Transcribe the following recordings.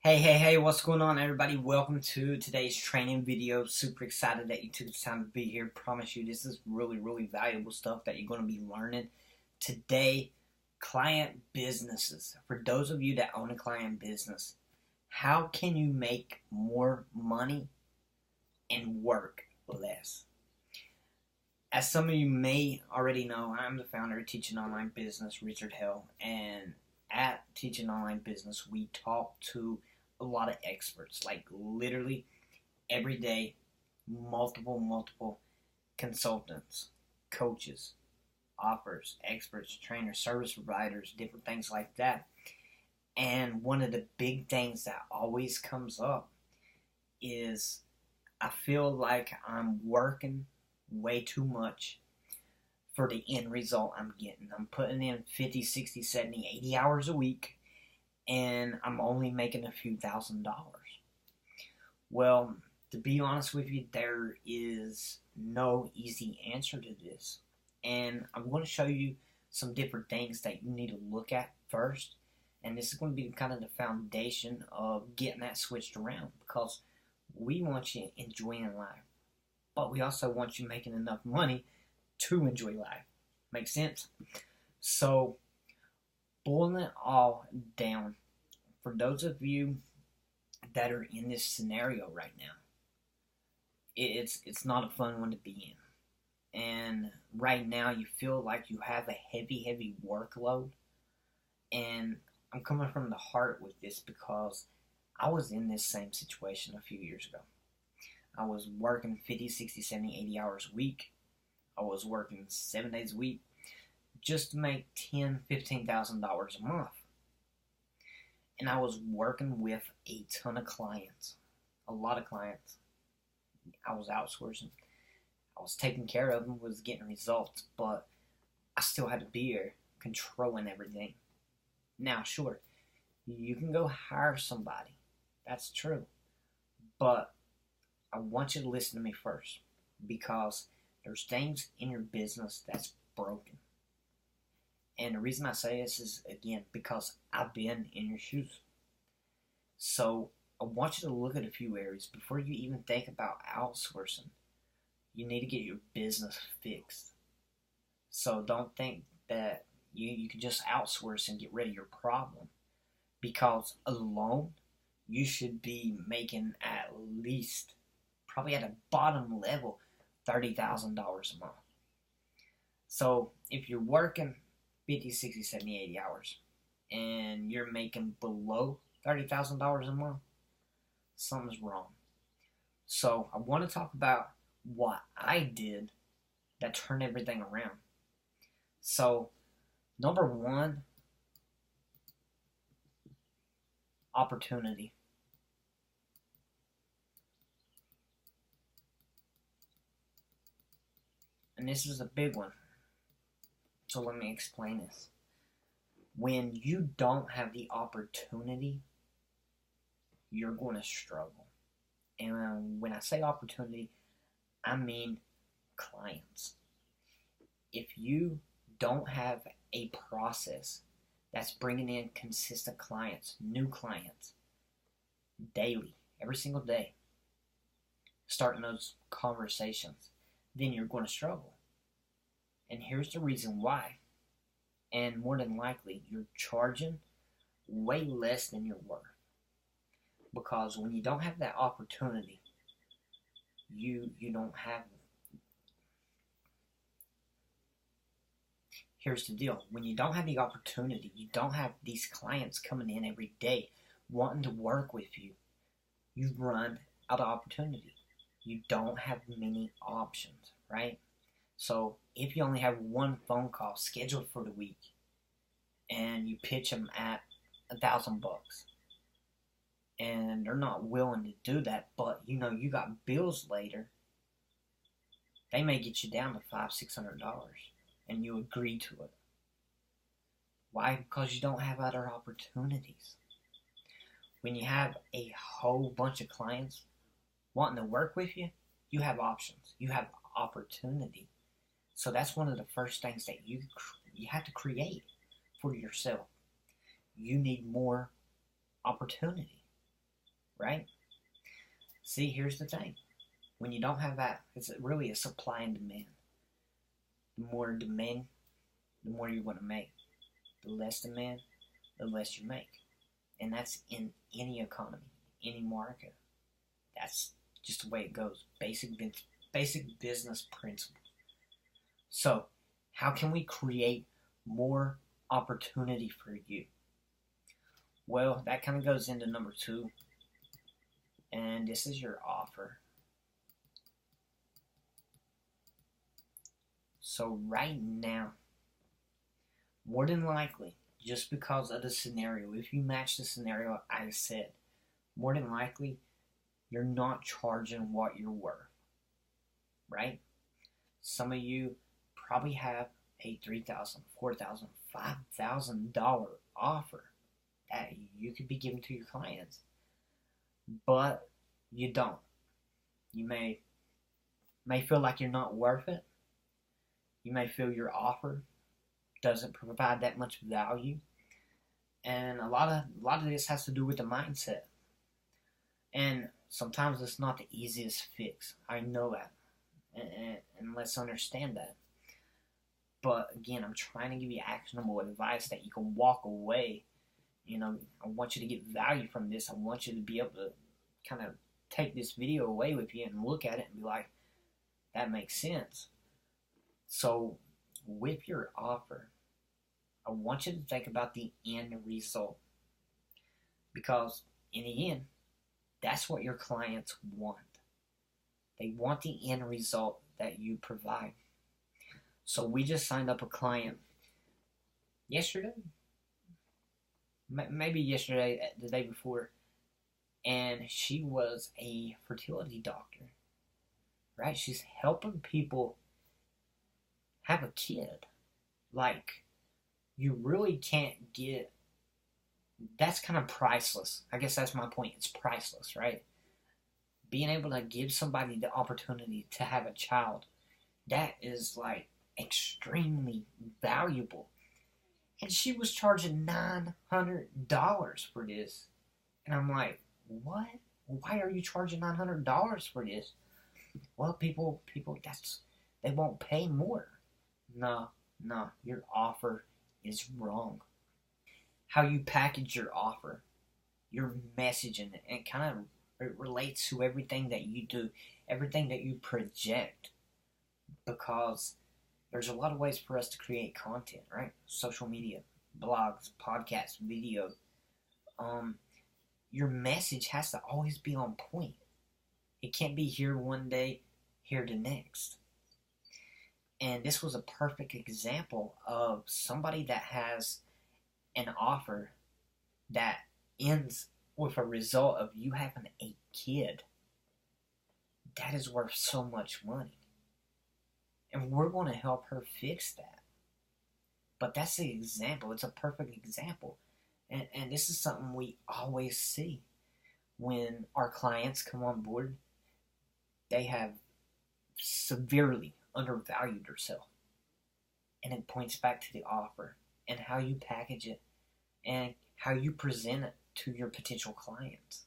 Hey, what's going on, everybody? Welcome to today's training video. Super excited that you took the time to be here. Promise you this is really valuable stuff that you're going to be learning today. Client businesses. For those of you that own a client business, how can you make more money and work less? As some of you may already know, I'm the founder of Teaching Online Business, Richard Hell, and at Teaching Online Business, we talk to a lot of experts, like literally every day, multiple consultants, coaches, offers, experts, trainers, service providers, different things like that. And one of the big things that always comes up is I feel like I'm working way too much for the end result I'm getting. I'm putting in 50, 60, 70, 80 hours a week, and I'm only making a few $1,000s. Well, to be honest with you, there is no easy answer to this. And I'm going to show you some different things that you need to look at first. And this is going to be kind of the foundation of getting that switched around, because we want you enjoying life, but we also want you making enough money to enjoy life. Make sense? So, boiling it all down, for those of you that are in this scenario right now, it's not a fun one to be in. And right now you feel like you have a heavy workload. And I'm coming from the heart with this because I was in this same situation a few years ago. I was working 50, 60, 70, 80 hours a week. I was working 7 days a week just to make $10,000, $15,000 a month. And I was working with a ton of clients, a lot of clients. I was outsourcing. I was taking care of them, was getting results, but I still had to be here controlling everything. Now, sure, you can go hire somebody. That's true. But I want you to listen to me first, because there's things in your business that's broken. And the reason I say this is, again, because I've been in your shoes. So I want you to look at a few areas before you even think about outsourcing. You need to get your business fixed. So don't think that you can just outsource and get rid of your problem, because alone you should be making at least, probably at a bottom level, $30,000 a month. So if you're working 50, 60, 70, 80 hours and you're making below $30,000 a month, something's wrong. So I want to talk about what I did that turned everything around. So, number one, opportunity. And this is a big one. So let me explain this. When you don't have the opportunity, you're going to struggle. And when I say opportunity, I mean clients. If you don't have a process that's bringing in consistent clients, new clients, daily, every single day, starting those conversations, then you're going to struggle. And here's the reason why. And more than likely, you're charging way less than you're worth. Because when you don't have that opportunity, you don't have. Here's the deal. When you don't have the opportunity, you don't have these clients coming in every day wanting to work with you, you run out of opportunity. You don't have many options, right? So if you only have one phone call scheduled for the week and you pitch them at $1,000 and they're not willing to do that, but you got bills later, they may get you down to $500, $600 and you agree to it. Why? Because you don't have other opportunities. When you have a whole bunch of clients wanting to work with you, you have options. You have opportunity. So that's one of the first things that you have to create for yourself. You need more opportunity. right? See, here's the thing. When you don't have that, it's really a supply and demand. The more demand, the more you want to make. The less demand, the less you make. And that's in any economy, any market. That's just the way it goes. Basic business principle. So, how can we create more opportunity for you? Well, that kind of goes into number 2. And this is your offer. So right now, more than likely, just because of the scenario, if you match the scenario I said, more than likely, you're not charging what you're worth, right? Some of you probably have a $3,000, $4,000, $5,000 offer that you could be giving to your clients, but you don't. You may feel like you're not worth it. You may feel your offer doesn't provide that much value, and a lot of this has to do with the mindset. And sometimes it's not the easiest fix. I know that, and let's understand that. But again, I'm trying to give you actionable advice that you can walk away. I want you to get value from this. I want you to be able to kind of take this video away with you and look at it and be like, that makes sense. So with your offer, I want you to think about the end result. Because in the end, that's what your clients want. They want the end result that you provide. So we just signed up a client yesterday, maybe yesterday, the day before, and she was a fertility doctor, right? She's helping people have a kid. Like, you really can't get, that's kind of priceless. I guess that's my point. It's priceless, right? Being able to give somebody the opportunity to have a child, that is like extremely valuable. And she was charging $900 for this. And I'm like, what? Why are you charging $900 for this? Well, people, they won't pay more. No, your offer is wrong. How you package your offer, your messaging, and kind of it relates to everything that you do, everything that you project. Because there's a lot of ways for us to create content, right? Social media, blogs, podcasts, video. Your message has to always be on point. It can't be here one day, here the next. And this was a perfect example of somebody that has an offer that ends with a result of you having a kid. That is worth so much money. And we're going to help her fix that. But that's the example. It's a perfect example. And this is something we always see when our clients come on board. They have severely undervalued themselves. And it points back to the offer and how you package it and how you present it to your potential clients.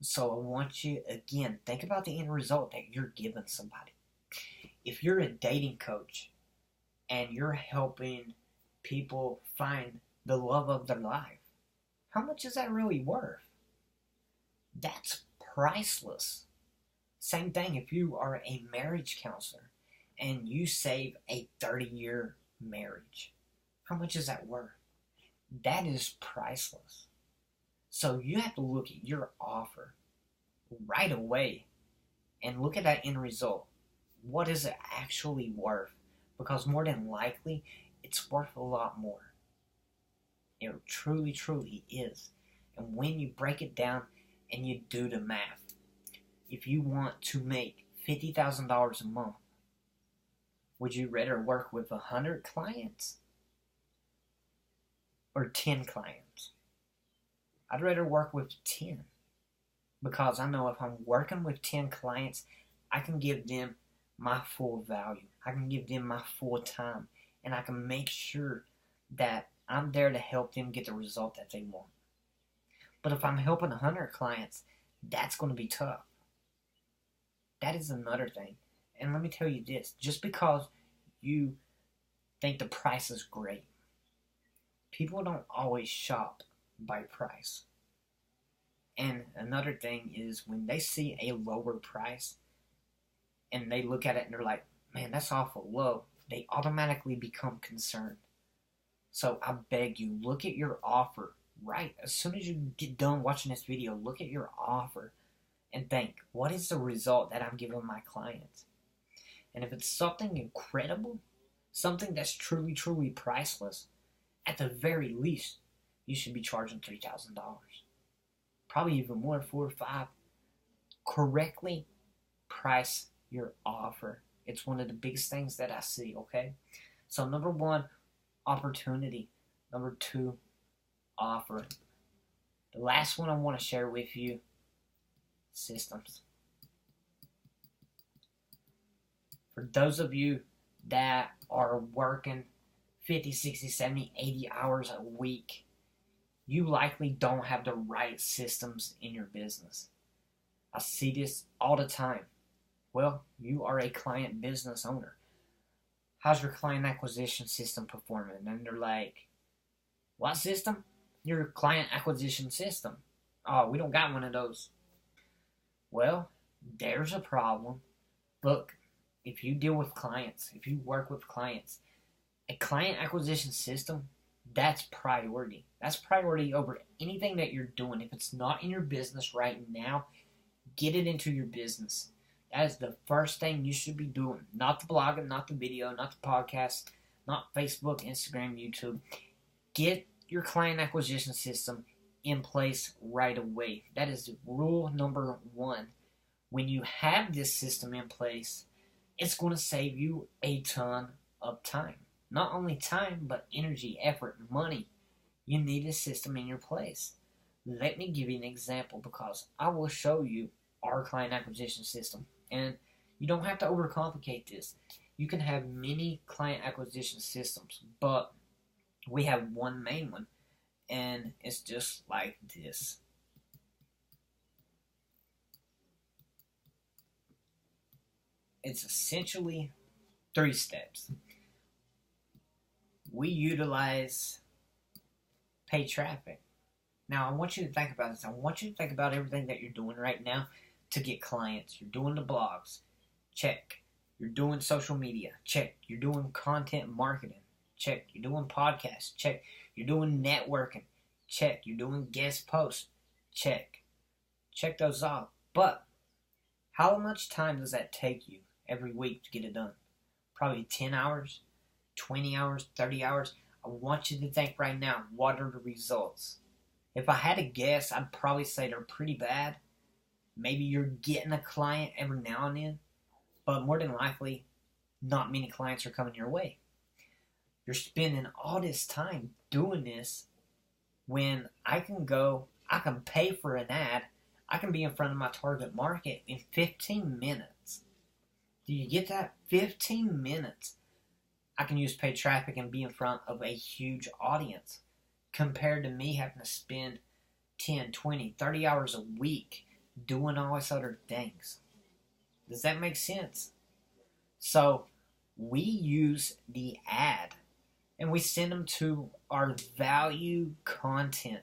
So I want you, again, think about the end result that you're giving somebody. If you're a dating coach and you're helping people find the love of their life, how much is that really worth? That's priceless. Same thing if you are a marriage counselor and you save a 30-year marriage. How much is that worth? That is priceless. So you have to look at your offer right away and look at that end result. What is it actually worth? Because more than likely, it's worth a lot more. It truly, truly is. And when you break it down and you do the math, if you want to make $50,000 a month, would you rather work with 100 clients or 10 clients? I'd rather work with 10. Because I know if I'm working with 10 clients, I can give them my full value. I can give them my full time. And I can make sure that I'm there to help them get the result that they want. But if I'm helping 100 clients, that's going to be tough. That is another thing. And let me tell you this, just because you think the price is great, people don't always shop by price. And another thing is when they see a lower price and they look at it and they're like, man, that's awful low, they automatically become concerned. So I beg you, look at your offer right as soon as you get done watching this video. Look at your offer and think, what is the result that I'm giving my clients? And if it's something incredible, something that's truly, truly priceless, at the very least, you should be charging $3,000. Probably even more, 4 or 5. Correctly price your offer. It's one of the biggest things that I see, okay? So number 1, opportunity. Number 2, offer. The last one I want to share with you, systems. For those of you that are working 50, 60, 70, 80 hours a week, you likely don't have the right systems in your business. I see this all the time. Well, you are a client business owner. How's your client acquisition system performing? And they're like, what system? Your client acquisition system. Oh, we don't got one of those. Well, there's a problem. Look, if you deal with clients, if you work with clients, a client acquisition system, that's priority. That's priority over anything that you're doing. If it's not in your business right now, get it into your business. That is the first thing you should be doing. Not the blogging, not the video, not the podcast, not Facebook, Instagram, YouTube. Get your client acquisition system in place right away. That is rule number 1. When you have this system in place, it's going to save you a ton of time. Not only time, but energy, effort, money. You need a system in your place. Let me give you an example because I will show you our client acquisition system. And you don't have to overcomplicate this. You can have many client acquisition systems, but we have one main one, and it's just like this. It's essentially 3 steps. We utilize paid traffic. Now, I want you to think about this. I want you to think about everything that you're doing right now to get clients. You're doing the blogs. Check. You're doing social media. Check. You're doing content marketing. Check. You're doing podcasts. Check. You're doing networking. Check. You're doing guest posts. Check. Check those off. But how much time does that take you every week to get it done? Probably 10 hours, 20 hours, 30 hours. I want you to think right now, what are the results? If I had to guess, I'd probably say they're pretty bad. Maybe you're getting a client every now and then, but more than likely, not many clients are coming your way. You're spending all this time doing this when I can pay for an ad, I can be in front of my target market in 15 minutes. Do you get that? 15 minutes. I can use paid traffic and be in front of a huge audience compared to me having to spend 10, 20, 30 hours a week doing all these other things. Does that make sense? So we use the ad and we send them to our value content.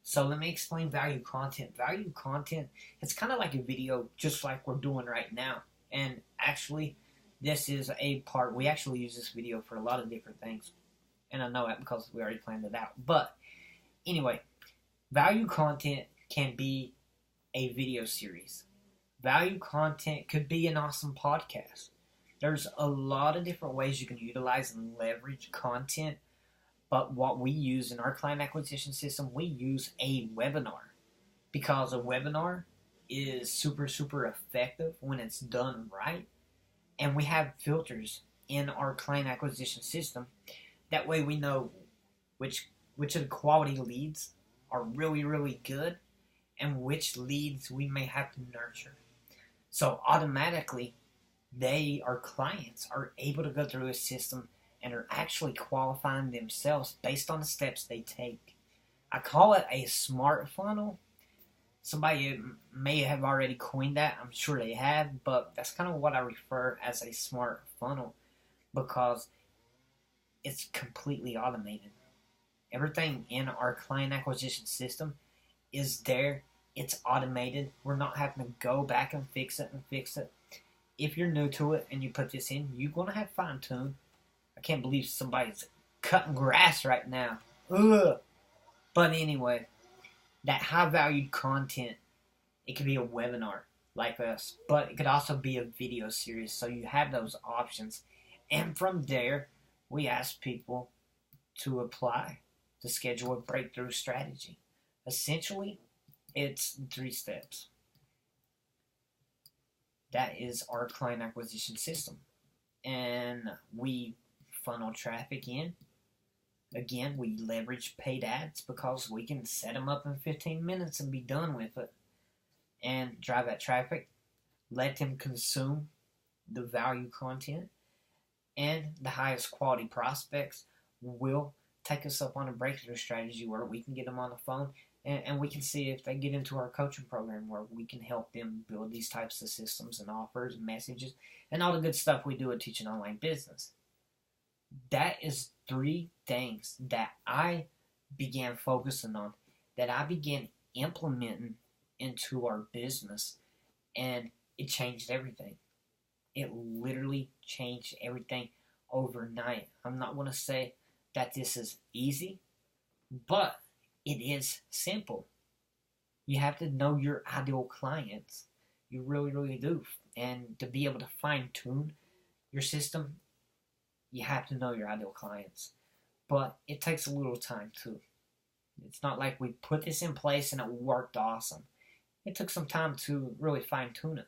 So let me explain value content. Value content, it's kind of like a video just like we're doing right now. And actually, this is a part, we actually use this video for a lot of different things. And I know that because we already planned it out. But anyway, value content can be a video series. Value content could be an awesome podcast. There's a lot of different ways you can utilize and leverage content. But what we use in our client acquisition system, we use a webinar. Because a webinar is super, super effective when it's done right. And we have filters in our client acquisition system. That way we know which of the quality leads are really, really good and which leads we may have to nurture. So automatically, our clients are able to go through a system and are actually qualifying themselves based on the steps they take. I call it a smart funnel, Somebody may have already coined that. I'm sure they have, but that's kind of what I refer as a smart funnel because it's completely automated. Everything in our client acquisition system is there. It's automated. We're not having to go back and fix it and fix it. If you're new to it and you put this in, you're going to have fine tune. I can't believe somebody's cutting grass right now. Ugh. But anyway, that high valued content, it could be a webinar like us, but it could also be a video series. So you have those options. And from there, we ask people to apply to schedule a breakthrough strategy. Essentially, it's 3 steps. That is our client acquisition system. And we funnel traffic in. Again, we leverage paid ads because we can set them up in 15 minutes and be done with it. And drive that traffic. Let them consume the value content. And the highest quality prospects will take us up on a breakthrough strategy where we can get them on the phone and we can see if they get into our coaching program where we can help them build these types of systems and offers and messages and all the good stuff we do at Teaching Online Business. That is 3 things that I began focusing on, that I began implementing into our business, and it changed everything. It literally changed everything overnight. I'm not going to say that this is easy, but it is simple. You have to know your ideal clients. You really, really do. And to be able to fine tune your system, you have to know your ideal clients. But it takes a little time too. It's not like we put this in place and it worked awesome. It took some time to really fine tune it.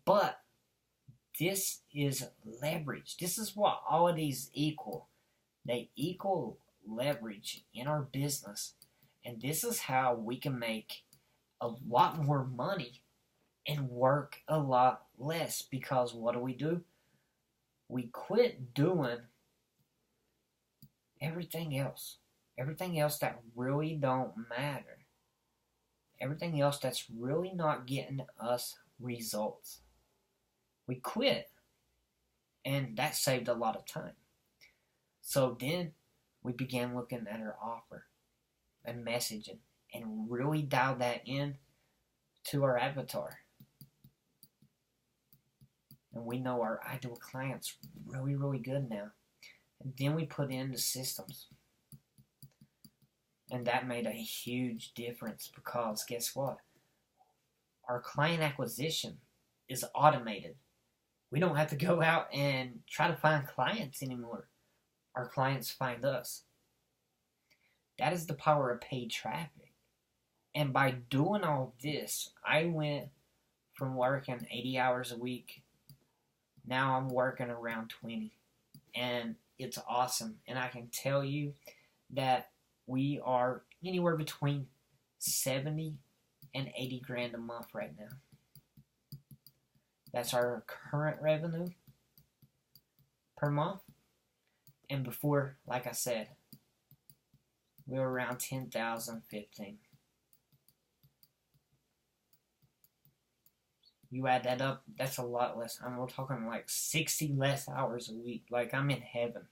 But this is leverage. This is what all of these equal. They equal leverage in our business. And this is how we can make a lot more money and work a lot less. Because what do? We quit doing everything else. Everything else that really don't matter. Everything else that's really not getting us results. We quit. And that saved a lot of time. So then we began looking at our offer and messaging and really dial that in to our avatar. And we know our ideal clients really, really good now. And then we put in the systems. And that made a huge difference because guess what? Our client acquisition is automated. We don't have to go out and try to find clients anymore. Our clients find us. That is the power of paid traffic. And by doing all this, I went from working 80 hours a week. Now I'm working around 20. And it's awesome. And I can tell you that we are anywhere between 70 and 80 grand a month right now. That's our current revenue per month. And before, like I said, we were around 10,000, 15. You add that up, that's a lot less. We're talking like 60 less hours a week. Like I'm in heaven.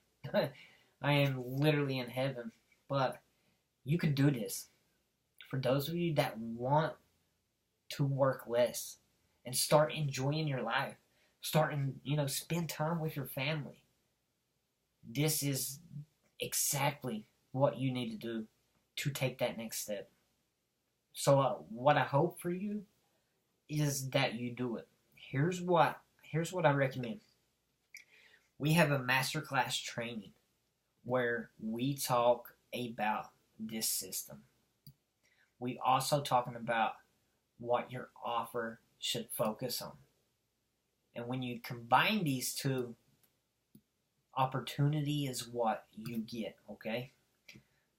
I am literally in heaven. But you can do this. For those of you that want to work less and start enjoying your life, spend time with your family. This is exactly what you need to do to take that next step. So what I hope for you is that you do it. Here's what I recommend. We have a masterclass training where we talk about this system. We also talking about what your offer should focus on. And when you combine these two, opportunity is what you get, okay?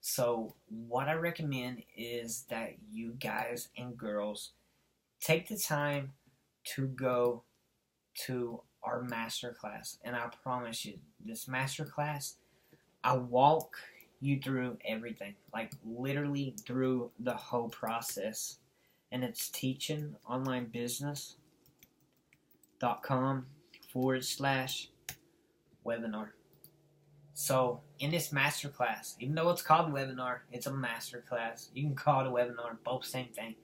So what I recommend is that you guys and girls take the time to go to our masterclass. And I promise you, this masterclass, I walk you through everything. Like literally through the whole process. and it's teachingonlinebusiness.com/webinar. So in this masterclass, even though it's called webinar, it's a masterclass. You can call it a webinar, both same thing.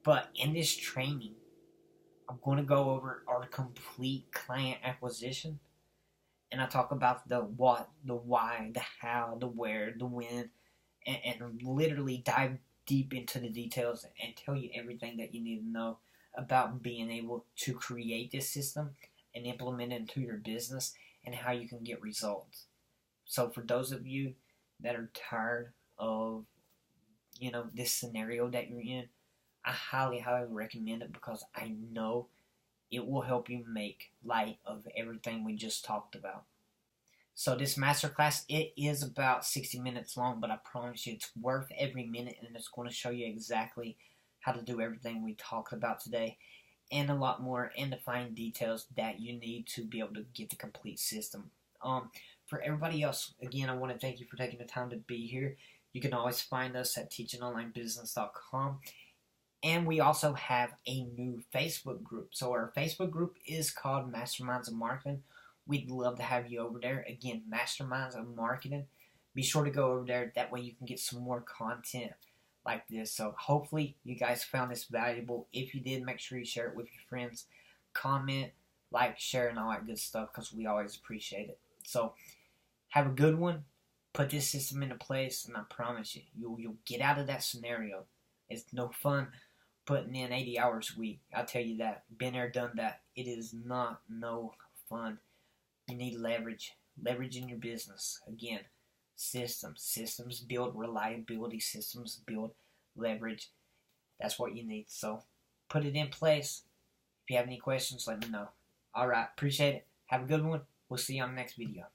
But in this training, I'm going to go over our complete client acquisition. And I talk about the what, the why, the how, the where, the when, and literally dive deep into the details and tell you everything that you need to know about being able to create this system and implement it into your business and how you can get results. So for those of you that are tired of, this scenario that you're in, I highly recommend it because I know it will help you make light of everything we just talked about. So this masterclass, it is about 60 minutes long, but I promise you it's worth every minute, and it's going to show you exactly how to do everything we talked about today and a lot more, and the fine details that you need to be able to get the complete system. For everybody else, again, I want to thank you for taking the time to be here. You can always find us at teachingonlinebusiness.com. And we also have a new Facebook group. So our Facebook group is called Masterminds of Marketing. We'd love to have you over there. Again, Masterminds of Marketing. Be sure to go over there. That way you can get some more content like this. So hopefully you guys found this valuable. If you did, make sure you share it with your friends. Comment, like, share, and all that good stuff because we always appreciate it. So have a good one. Put this system into place, and I promise you, you'll get out of that scenario. It's no fun putting in 80 hours a week. I'll tell you that. Been there, done that. It is not no fun. You need leverage. Leverage in your business. Again, systems. Systems build reliability. Systems build leverage. That's what you need. So put it in place. If you have any questions, let me know. Alright, appreciate it. Have a good one. We'll see you on the next video.